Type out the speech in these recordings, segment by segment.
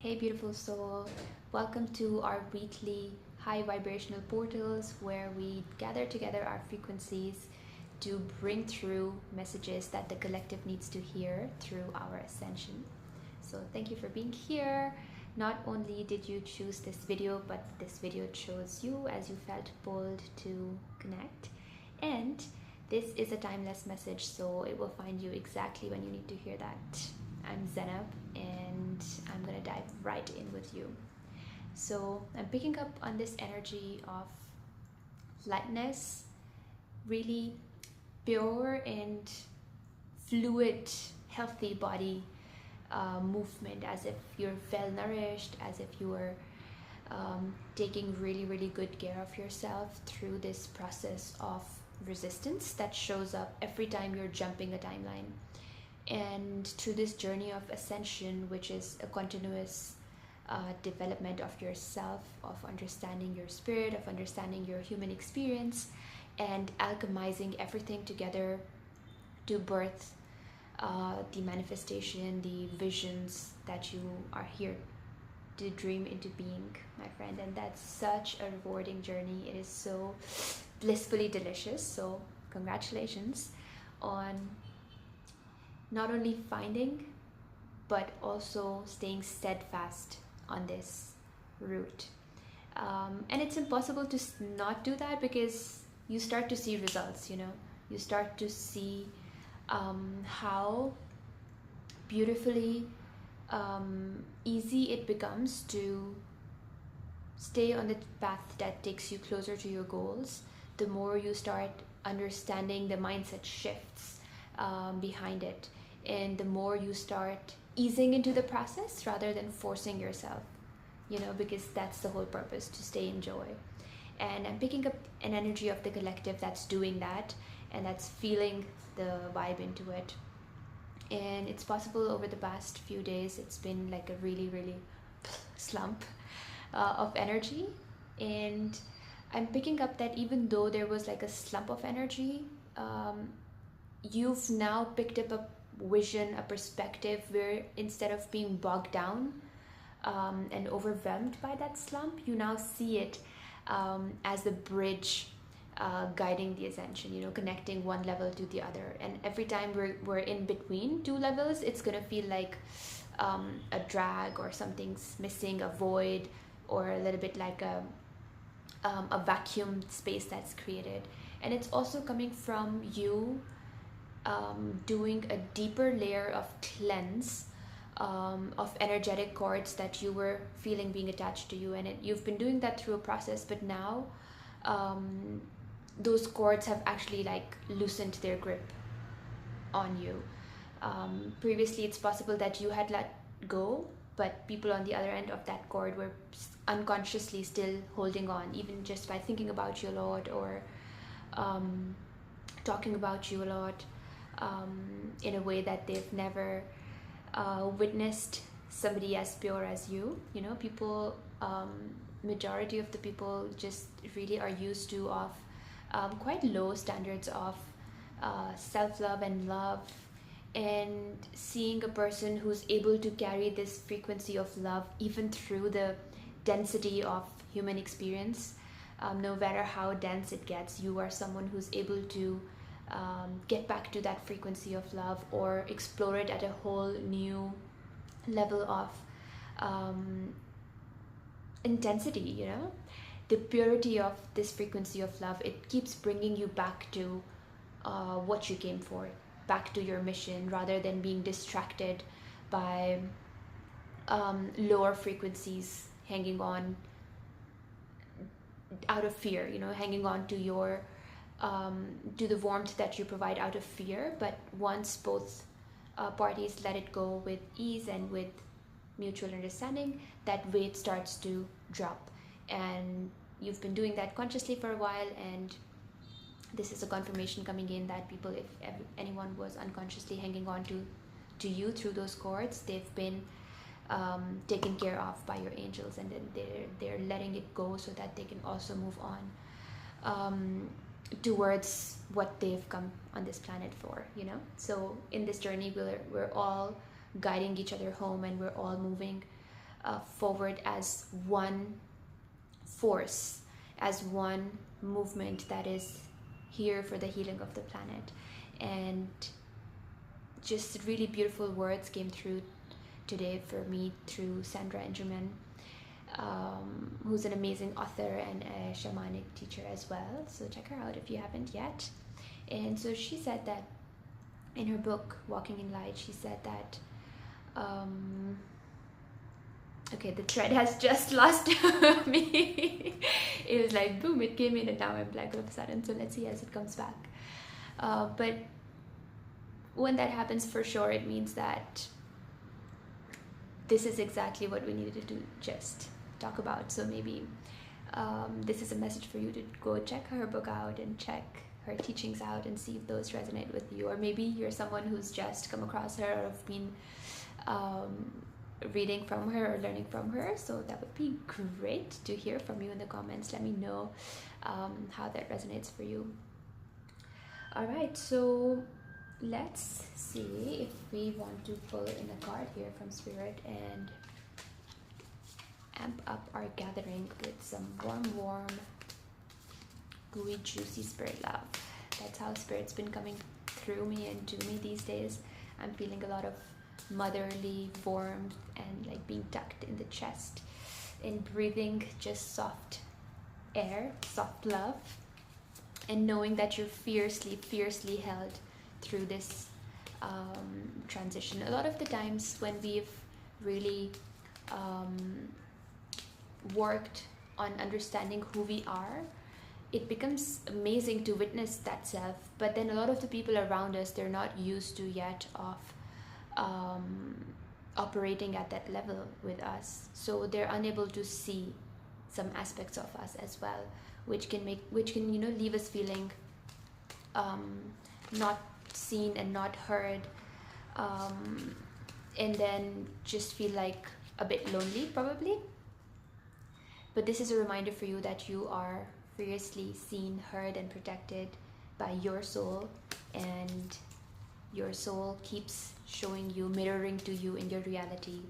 Hey, beautiful soul. Welcome to our weekly high vibrational portals where we gather together our frequencies to bring through messages that the collective needs to hear through our ascension. So, thank you for being here. Not only did you choose this video, but this video chose you as you felt pulled to connect. And this is a timeless message, so it will find you exactly when you need to hear that. I'm Zenab, and I'm gonna dive right in with you. So I'm picking up on this energy of lightness, really pure and fluid, healthy body movement, as if you're well nourished, as if you are taking really, really good care of yourself through this process of resistance that shows up every time you're jumping a timeline. And through this journey of ascension, which is a continuous development of yourself, of understanding your spirit, of understanding your human experience, and alchemizing everything together to birth the manifestation, the visions that you are here to dream into being, my friend. And that's such a rewarding journey. It is so blissfully delicious. So, congratulations on not only finding but also staying steadfast on this route. And it's impossible to not do that because you start to see results, you start to see how beautifully easy it becomes to stay on the path that takes you closer to your goals. The more you start understanding the mindset shifts behind it, and the more you start easing into the process rather than forcing yourself, because that's the whole purpose, to stay in joy. And I'm picking up an energy of the collective that's doing that, and that's feeling the vibe into it. And it's possible over the past few days it's been like a really, really slump of energy. And I'm picking up that even though there was like a slump of energy, you've now picked up a vision, a perspective where instead of being bogged down and overwhelmed by that slump, you now see it as the bridge guiding the ascension, connecting one level to the other. And every time we're in between two levels, it's gonna feel like a drag, or something's missing, a void, or a little bit like a vacuum space that's created. And it's also coming from you doing a deeper layer of cleanse of energetic cords that you were feeling being attached to you. And you've been doing that through a process, but now those cords have actually like loosened their grip on you. Previously, it's possible that you had let go, but people on the other end of that cord were unconsciously still holding on, even just by thinking about you a lot, or talking about you a lot, in a way that they've never witnessed somebody as pure as you. People, majority of the people just really are used to of quite low standards of self-love and love. And seeing a person who's able to carry this frequency of love even through the density of human experience, no matter how dense it gets, you are someone who's able to get back to that frequency of love, or explore it at a whole new level of intensity. The purity of this frequency of love, it keeps bringing you back to what you came for, back to your mission, rather than being distracted by lower frequencies hanging on out of fear, hanging on to your to the warmth that you provide out of fear. But once both parties let it go with ease and with mutual understanding, that weight starts to drop. And you've been doing that consciously for a while, and this is a confirmation coming in that people, if anyone was unconsciously hanging on to you through those cords, they've been taken care of by your angels, and then they're letting it go so that they can also move on towards what they've come on this planet for. So in this journey, we're all guiding each other home, and we're all moving forward as one force, as one movement that is here for the healing of the planet. And just really beautiful words came through today for me through Sandra Ingerman, who's an amazing author and a shamanic teacher as well. So check her out if you haven't yet. And so she said that in her book, Walking in Light, she said that, okay, the thread has just lost me. It was like, boom, it came in and now I'm blank all of a sudden. So let's see as it comes back. But when that happens, for sure, it means that this is exactly what we needed to just talk about. So maybe this is a message for you to go check her book out and check her teachings out and see if those resonate with you. Or maybe you're someone who's just come across her or have been reading from her or learning from her. So that would be great to hear from you in the comments. Let me know how that resonates for you. All right, so let's see if we want to pull in a card here from Spirit and amp up our gathering with some warm, gooey, juicy Spirit love. That's how Spirit's been coming through me and to me these days. I'm feeling a lot of motherly warmth and like being tucked in the chest and breathing just soft air, soft love, and knowing that you're fiercely held through this transition. A lot of the times when we've really worked on understanding who we are, it becomes amazing to witness that self, but then a lot of the people around us, they're not used to yet of operating at that level with us, so they're unable to see some aspects of us as well, which can leave us feeling not seen and not heard, and then just feel like a bit lonely probably. But this is a reminder for you that you are fiercely seen, heard, and protected by your soul, and your soul keeps showing you, mirroring to you in your reality,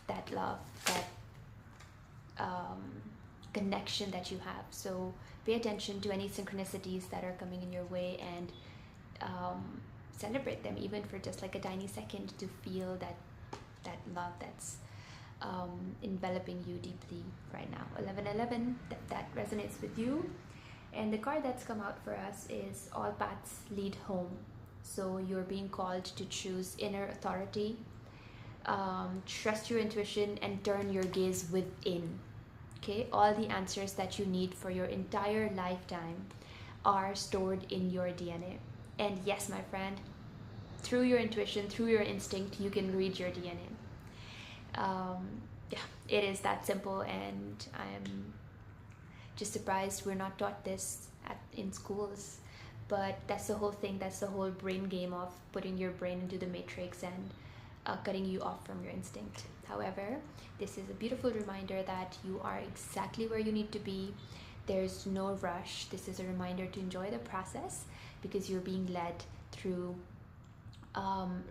that love, that connection that you have. So pay attention to any synchronicities that are coming in your way and celebrate them, even for just like a tiny second, to feel that love that's enveloping you deeply right now. 1111, that resonates with you. And the card that's come out for us is All Paths Lead Home. So you're being called to choose inner authority, trust your intuition, and turn your gaze within. Okay, all the answers that you need for your entire lifetime are stored in your DNA. And yes, my friend, through your intuition, through your instinct, you can read your DNA. Yeah, it is that simple, and I'm just surprised we're not taught this in schools. But that's the whole thing. That's the whole brain game of putting your brain into the matrix and cutting you off from your instinct. However, this is a beautiful reminder that you are exactly where you need to be. There's no rush. This is a reminder to enjoy the process, because you're being led through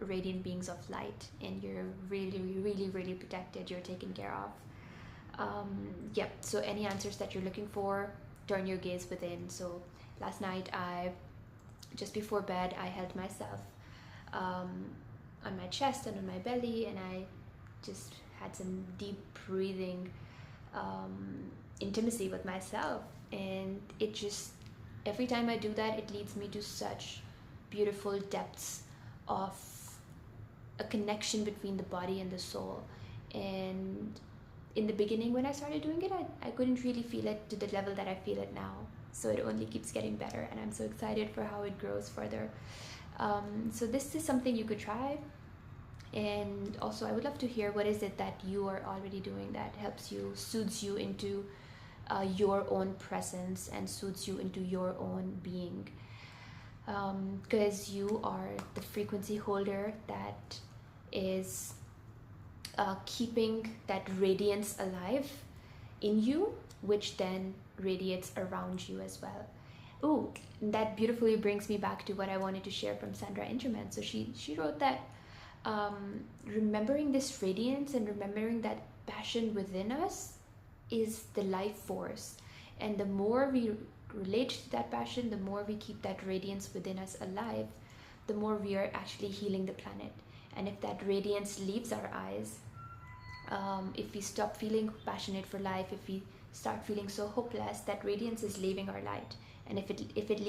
radiant beings of light, and you're really protected. You're taken care of. Yep, so any answers that you're looking for, turn your gaze within. So last night, just before bed, I held myself on my chest and on my belly, and I just had some deep breathing intimacy with myself. And it just, every time I do that, it leads me to such beautiful depths of a connection between the body and the soul. And in the beginning, when I started doing it, I couldn't really feel it to the level that I feel it now. So it only keeps getting better, and I'm so excited for how it grows further. So this is something you could try. And also, I would love to hear, what is it that you are already doing that helps you, soothes you into your own presence and soothes you into your own being. Because you are the frequency holder that is keeping that radiance alive in you, which then radiates around you as well. Ooh, that beautifully brings me back to what I wanted to share from Sandra Ingerman. So she wrote that remembering this radiance and remembering that passion within us is the life force. And the more we relate to that passion, the more we keep that radiance within us alive, the more we are actually healing the planet. And if that radiance leaves our eyes, if we stop feeling passionate for life, if we start feeling so hopeless, that radiance is leaving our light. And if it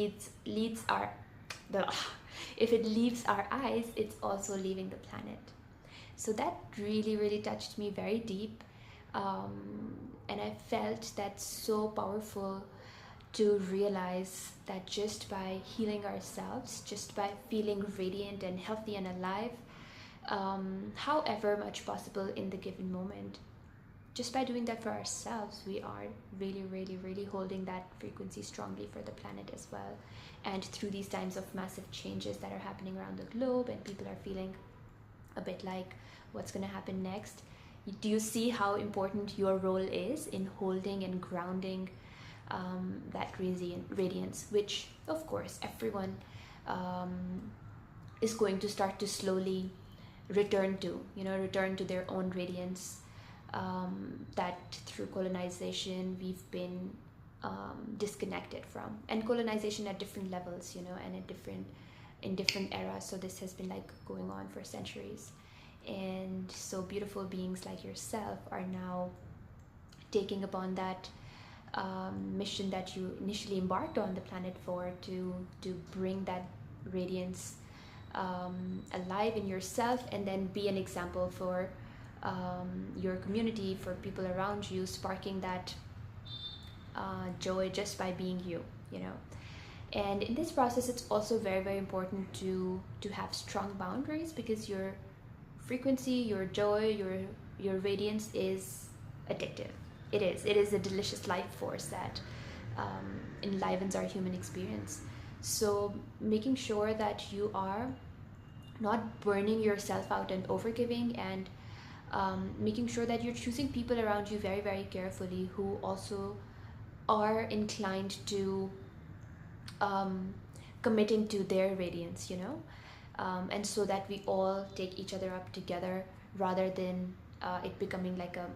leads our if it leaves our eyes, it's also leaving the planet. So that really, really touched me very deep. And I felt that so powerful to realize that just by healing ourselves, just by feeling radiant and healthy and alive, however much possible in the given moment, just by doing that for ourselves, we are really, really, really holding that frequency strongly for the planet as well. And through these times of massive changes that are happening around the globe, and people are feeling a bit like, what's going to happen next? Do you see how important your role is in holding and grounding that radiance, which of course everyone is going to start to slowly return to their own radiance, that through colonization we've been disconnected from, and colonization at different levels, and in different eras. So this has been like going on for centuries. And so beautiful beings like yourself are now taking upon that mission that you initially embarked on the planet for, to bring that radiance alive in yourself, and then be an example for your community, for people around you, sparking that joy just by being you know. And in this process, it's also very, very important to have strong boundaries, because your frequency, your joy, your radiance is addictive. It is a delicious life force that enlivens our human experience. So making sure that you are not burning yourself out and overgiving, and making sure that you're choosing people around you very, very carefully, who also are inclined to committing to their radiance, and so that we all take each other up together, rather than it becoming like a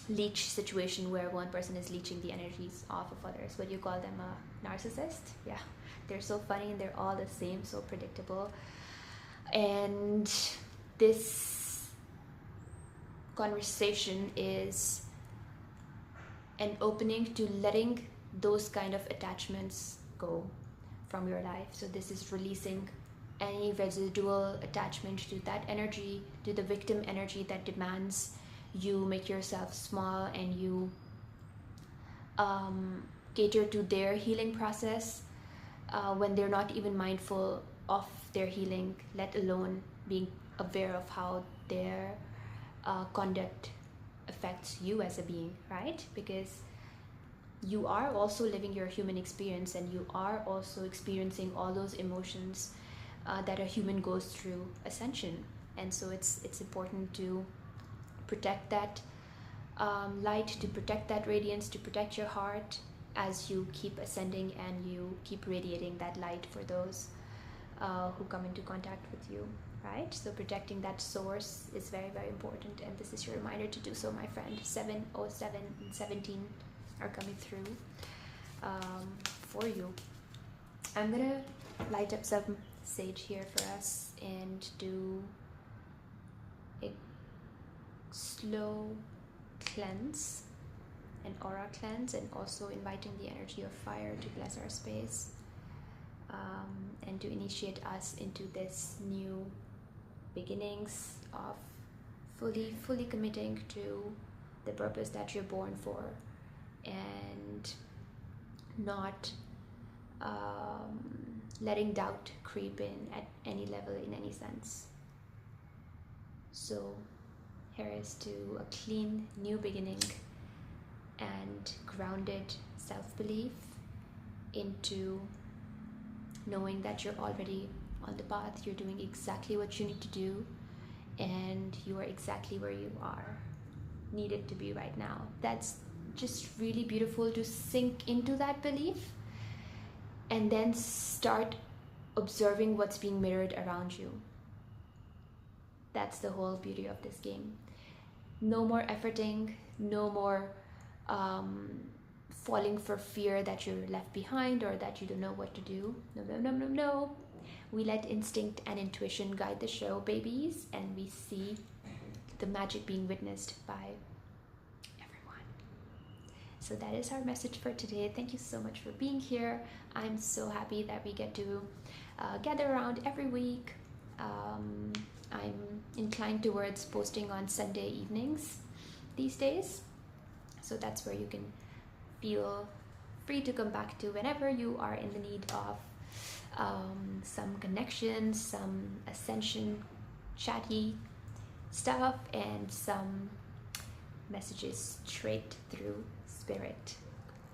leech situation where one person is leeching the energies off of others. What do you call them? A narcissist? Yeah, they're so funny and they're all the same, so predictable. And this conversation is an opening to letting those kind of attachments go from your life. So this is releasing any residual attachment to that energy, to the victim energy that demands you make yourself small, and you cater to their healing process when they're not even mindful of their healing, let alone being aware of how their conduct affects you as a being, right? Because you are also living your human experience, and you are also experiencing all those emotions that a human goes through ascension. And so it's important to protect that light, to protect that radiance, to protect your heart as you keep ascending and you keep radiating that light for those who come into contact with you, right? So protecting that source is very, very important, and this is your reminder to do so, my friend. 707 and 17 are coming through for you. I'm gonna light up some sage here for us and do a slow cleanse, an aura cleanse, and also inviting the energy of fire to bless our space, and to initiate us into this new beginnings of fully committing to the purpose that you're born for, and not letting doubt creep in at any level, in any sense. So here is to a clean new beginning and grounded self-belief into knowing that you're already on the path, you're doing exactly what you need to do, and you are exactly where you are needed to be right now. That's just really beautiful to sink into that belief, and then start observing what's being mirrored around you. That's the whole beauty of this game. No more efforting, no more falling for fear that you're left behind or that you don't know what to do. No, no, no, no, no. We let instinct and intuition guide the show, babies, and we see the magic being witnessed by everyone. So that is our message for today. Thank you so much for being here. I'm so happy that we get to gather around every week. I'm inclined towards posting on Sunday evenings these days. So that's where you can feel free to come back to whenever you are in the need of some connections, some ascension chatty stuff, and some messages straight through spirit.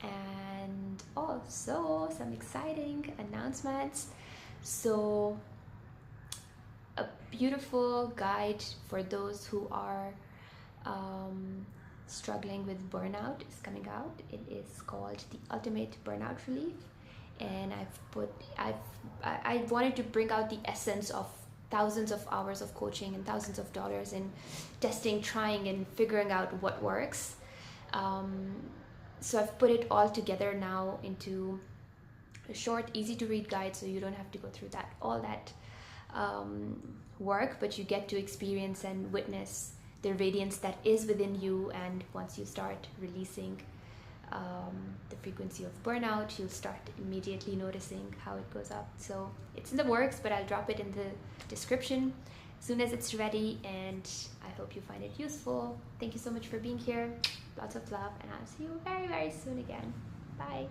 And also some exciting announcements. So a beautiful guide for those who are struggling with burnout is coming out. It is called The Ultimate Burnout Relief, and I wanted to bring out the essence of thousands of hours of coaching and thousands of dollars in testing, trying, and figuring out what works. So I've put it all together now into a short, easy to read guide, so you don't have to go through all that work, but you get to experience and witness the radiance that is within you. And once you start releasing the frequency of burnout, you'll start immediately noticing how it goes up. So it's in the works, but I'll drop it in the description as soon as it's ready, and I hope you find it useful. Thank you so much for being here. Lots of love, and I'll see you very, very soon again. Bye.